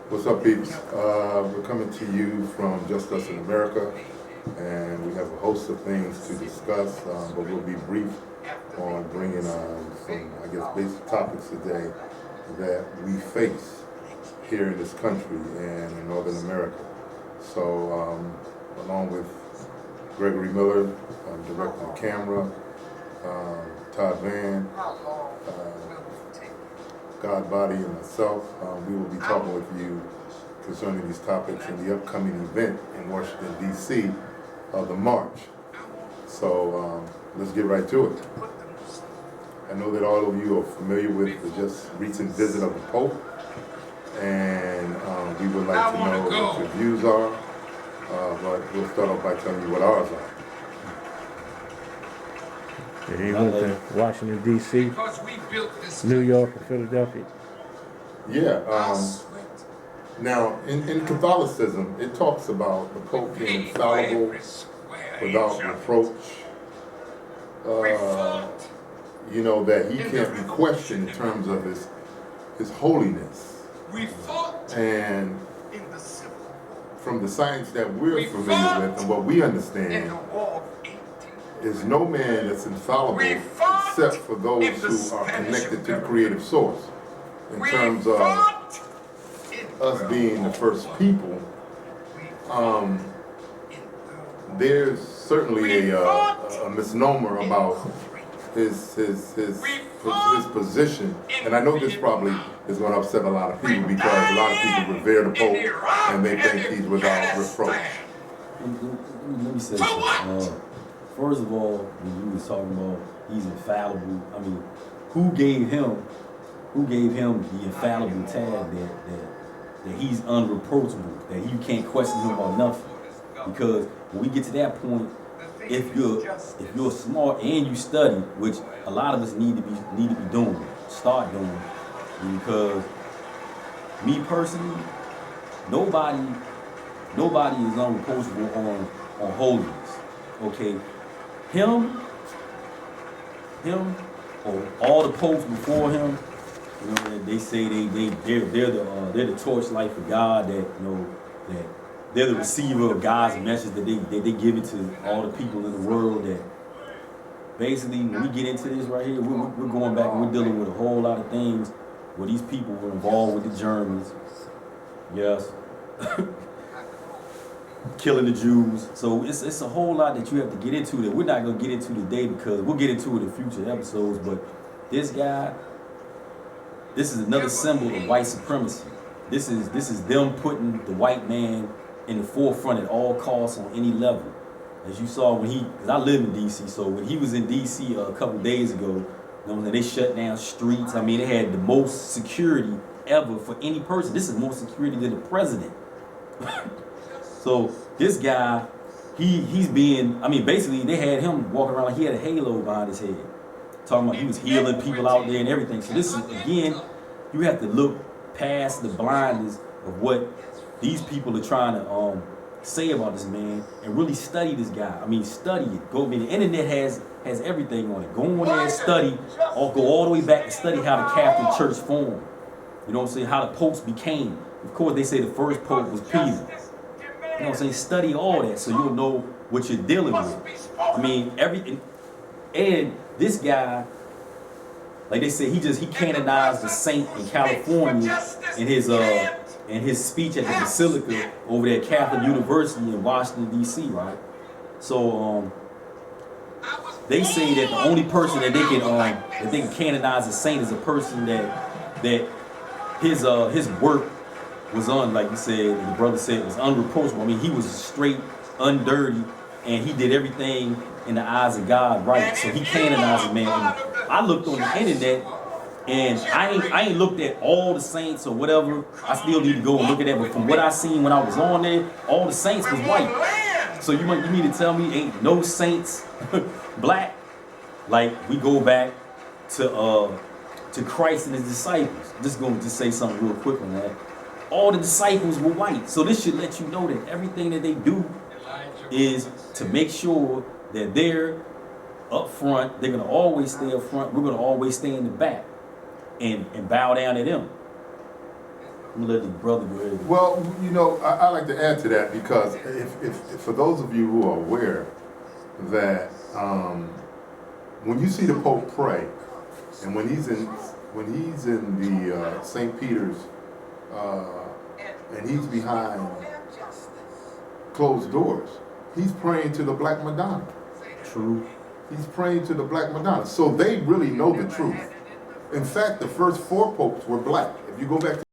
What's up, peeps? We're coming to you from Just Us in America, and we have a host of things to discuss, but we'll be brief on bringing some, basic topics today that we face here in this country and in Northern America. So, along with Gregory Miller, directing the camera, Todd Van, God Body, and myself, we will be talking with you concerning these topics in the upcoming event in Washington, D.C. of the March. So let's get right to it. I know that all of you are familiar with the just recent visit of the Pope, and we would like to know what your views are, but we'll start off by telling you what ours are. Yeah, he went to Washington, D.C., New York, and Philadelphia. Yeah. Now, in Catholicism, it talks about the Pope being infallible, without reproach. That he can't be questioned in terms of his holiness. And from the science that we're familiar with and what we understand, is no man that's infallible except for those who are connected to the creative source. In terms of us being the first people, there's certainly a misnomer about his position, and I know this probably is going to upset a lot of people because a lot of people revere the Pope and they think he's without reproach. Let me say something. First of all, when you was talking about he's infallible, I mean, who gave him the infallible tag that he's unreproachable, that you can't question him about nothing? Because when we get to that point, if you're smart and you study, which a lot of us need to be doing, start doing, because me personally, nobody is unreproachable on holiness. Okay, him, or all the popes before him, you know, they say they're the torchlight for God, that that they're the receiver of God's message, that they give it to all the people in the world. That basically, when we get into this right here, we're going back and we're dealing with a whole lot of things where these people were involved with the Germans, yes, killing the Jews. So it's a whole lot that you have to get into that we're not going to get into today, because we'll get into it in future episodes. But this guy, this is another symbol of white supremacy. This is them putting the white man in the forefront at all costs on any level. As you saw because I live in D.C., so when he was in D.C. a couple days ago, they shut down streets. I mean, they had the most security ever for any person. This is more security than the president. So this guy, he's being, I mean, basically they had him walking around like he had a halo behind his head, talking about he was healing people out there and everything. So this is, again, you have to look past the blindness of what these people are trying to say about this man and really study this guy. I mean, study it. The internet has everything on it. Go on there and study, or go all the way back and study how the Catholic Church formed. You know what I'm saying? How the popes became. Of course, they say the first pope was Peter. You know what I'm saying? Study all that so you'll know what you're dealing with. I mean, everything. And this guy, like they said, he canonized the saint in California in his speech at the Basilica over there at Catholic University in Washington, D.C., right? So they say that the only person that they can canonize a saint is a person that his work was like you said, the brother said, was unreproachable. I mean, he was straight, undirty, and he did everything in the eyes of God right. So he canonized a man. And I looked on the internet, and I ain't looked at all the saints or whatever. I still need to go and look at that. But from what I seen when I was on there, all the saints was white. So you mean to tell me ain't no saints black? Like, we go back to Christ and his disciples. Just going to say something real quick on that. All the disciples were white. So this should let you know that everything that they do is to make sure that they're up front. They're going to always stay up front. We're going to always stay in the back and bow down to them. I'm gonna let the brother go ahead. Well, you know, I like to add to that because if for those of you who are aware that when you see the Pope pray, and when he's in the St. Peter's and he's behind closed doors, he's praying to the Black Madonna. True. He's praying to the Black Madonna. So they really know the truth. In fact, the first 4 popes were black. If you go back to